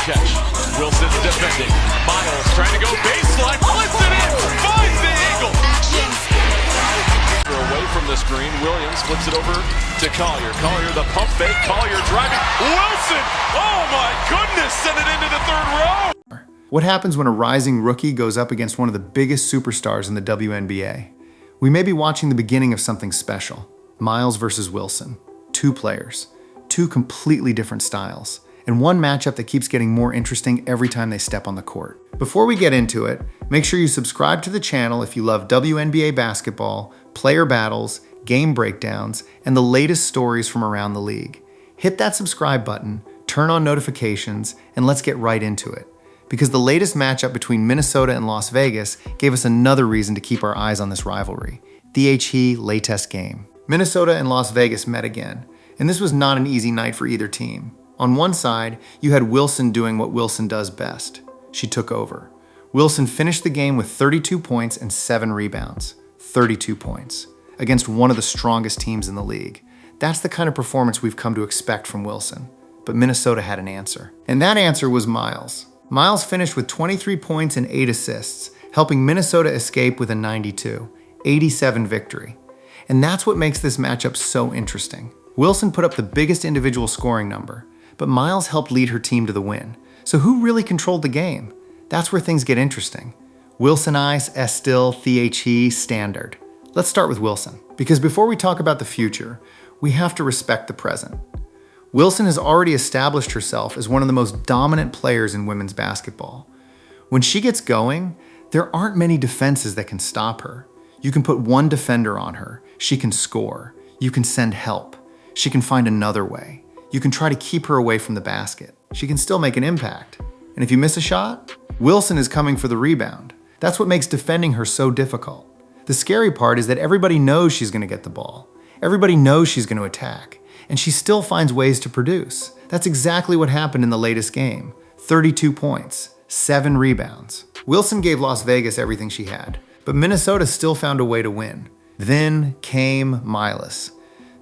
catch. Wilson's defending. Miles trying to go baseline, flips it in, finds the angle. Away from the screen, Williams flips it over to Collier. Collier, the pump fake. Collier driving. Wilson! Oh my goodness! Send it into the third row! What happens when a rising rookie goes up against one of the biggest superstars in the WNBA? We may be watching the beginning of something special. Miles versus Wilson. Two players. Two completely different styles. And one matchup that keeps getting more interesting every time they step on the court. Before we get into it, make sure you subscribe to the channel if you love WNBA basketball, player battles, game breakdowns, and the latest stories from around the league. Hit that subscribe button, turn on notifications, and let's get right into it. Because the latest matchup between Minnesota and Las Vegas gave us another reason to keep our eyes on this rivalry. The HE latest game. Minnesota and Las Vegas met again, and this was not an easy night for either team. On one side, you had Wilson doing what Wilson does best. She took over. Wilson finished the game with 32 points and 7 rebounds. 32 points. Against one of the strongest teams in the league. That's the kind of performance we've come to expect from Wilson. But Minnesota had an answer. And that answer was Miles. Miles finished with 23 points and 8 assists, helping Minnesota escape with a 92-87 victory. And that's what makes this matchup so interesting. Wilson put up the biggest individual scoring number, but Miles helped lead her team to the win. So who really controlled the game? That's where things get interesting. Wilson ice, Estill, The standard. Let's start with Wilson, because before we talk about the future, we have to respect the present. Wilson has already established herself as one of the most dominant players in women's basketball. When she gets going, there aren't many defenses that can stop her. You can put one defender on her, she can score. You can send help. She can find another way. You can try to keep her away from the basket. She can still make an impact. And if you miss a shot, Wilson is coming for the rebound. That's what makes defending her so difficult. The scary part is that everybody knows she's going to get the ball. Everybody knows she's going to attack. And she still finds ways to produce. That's exactly what happened in the latest game. 32 points, 7 rebounds. Wilson gave Las Vegas everything she had, but Minnesota still found a way to win. Then came Miles.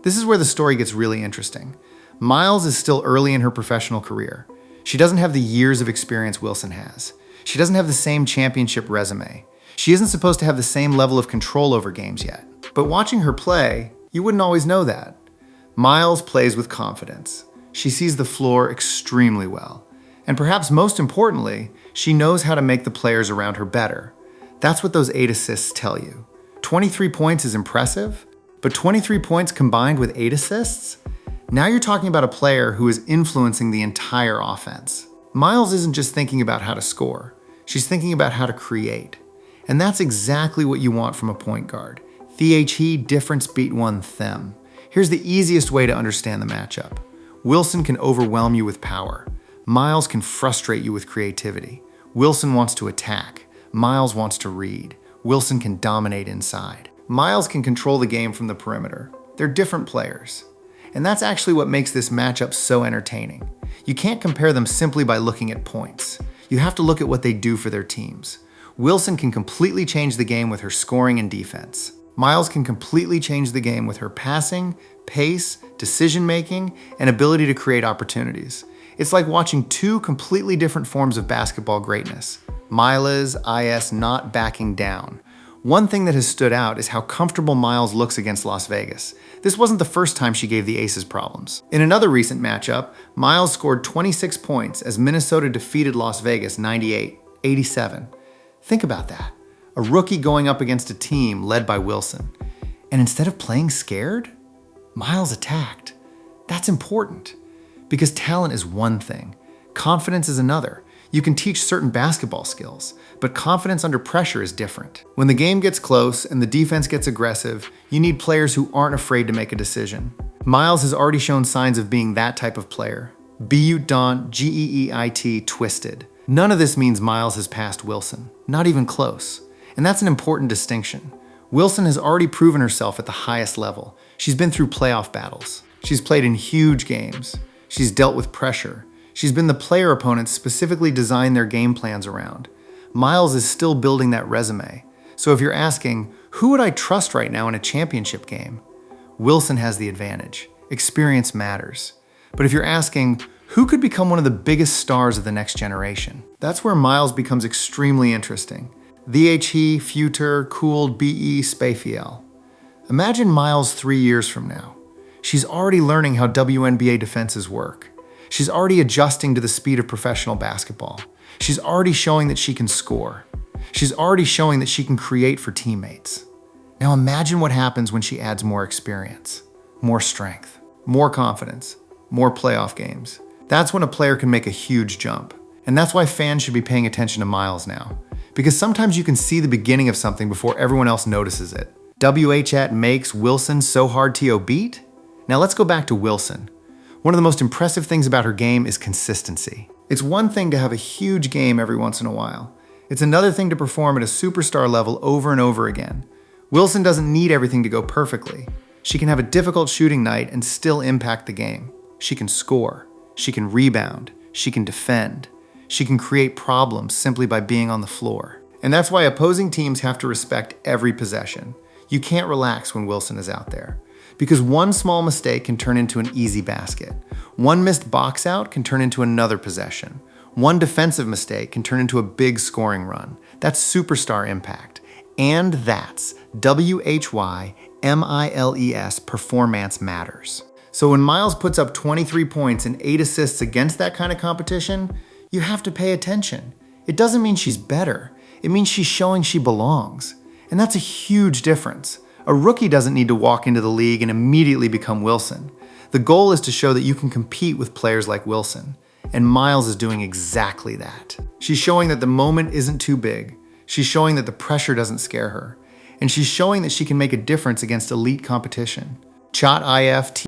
This is where the story gets really interesting. Miles is still early in her professional career. She doesn't have the years of experience Wilson has. She doesn't have the same championship resume. She isn't supposed to have the same level of control over games yet. But watching her play, you wouldn't always know that. Miles plays with confidence. She sees the floor extremely well. And perhaps most importantly, she knows how to make the players around her better. That's what those 8 assists tell you. 23 points is impressive, but 23 points combined with 8 assists? Now you're talking about a player who is influencing the entire offense. Miles isn't just thinking about how to score. She's thinking about how to create. And that's exactly what you want from a point guard. The difference beat one them. Here's the easiest way to understand the matchup. Wilson can overwhelm you with power. Miles can frustrate you with creativity. Wilson wants to attack. Miles wants to read. Wilson can dominate inside. Miles can control the game from the perimeter. They're different players. And that's actually what makes this matchup so entertaining. You can't compare them simply by looking at points. You have to look at what they do for their teams. Wilson can completely change the game with her scoring and defense. Miles can completely change the game with her passing, pace, decision-making, and ability to create opportunities. It's like watching two completely different forms of basketball greatness. Miles is not backing down. One thing that has stood out is how comfortable Miles looks against Las Vegas. This wasn't the first time she gave the Aces problems. In another recent matchup, Miles scored 26 points as Minnesota defeated Las Vegas 98-87. Think about that. A rookie going up against a team led by Wilson. And instead of playing scared, Miles attacked. That's important. Because talent is one thing. Confidence is another. You can teach certain basketball skills, but confidence under pressure is different. When the game gets close and the defense gets aggressive, you need players who aren't afraid to make a decision. Miles has already shown signs of being that type of player. Butant, Geeit, twisted. None of this means Miles has passed Wilson. Not even close. And that's an important distinction. Wilson has already proven herself at the highest level. She's been through playoff battles. She's played in huge games. She's dealt with pressure. She's been the player opponents specifically designed their game plans around. Miles is still building that resume. So if you're asking, who would I trust right now in a championship game? Wilson has the advantage. Experience matters. But if you're asking, Who could become one of the biggest stars of the next generation? That's where Miles becomes extremely interesting. VHE, Future, Cooled, BE, Spafiel. Imagine Miles 3 years from now. She's already learning how WNBA defenses work. She's already adjusting to the speed of professional basketball. She's already showing that she can score. She's already showing that she can create for teammates. Now imagine what happens when she adds more experience, more strength, more confidence, more playoff games. That's when a player can make a huge jump. And that's why fans should be paying attention to Miles now. Because sometimes you can see the beginning of something before everyone else notices it. WHAT makes Wilson so hard to beat? Now let's go back to Wilson. One of the most impressive things about her game is consistency. It's one thing to have a huge game every once in a while. It's another thing to perform at a superstar level over and over again. Wilson doesn't need everything to go perfectly. She can have a difficult shooting night and still impact the game. She can score. She can rebound. She can defend. She can create problems simply by being on the floor. And that's why opposing teams have to respect every possession. You can't relax when Wilson is out there. Because one small mistake can turn into an easy basket. One missed box out can turn into another possession. One defensive mistake can turn into a big scoring run. That's superstar impact. And that's WHYMILES performance matters. So when Miles puts up 23 points and 8 assists against that kind of competition, you have to pay attention. It doesn't mean she's better. It means she's showing she belongs. And that's a huge difference. A rookie doesn't need to walk into the league and immediately become Wilson. The goal is to show that you can compete with players like Wilson. And Miles is doing exactly that. She's showing that the moment isn't too big. She's showing that the pressure doesn't scare her. And she's showing that she can make a difference against elite competition. Chat IF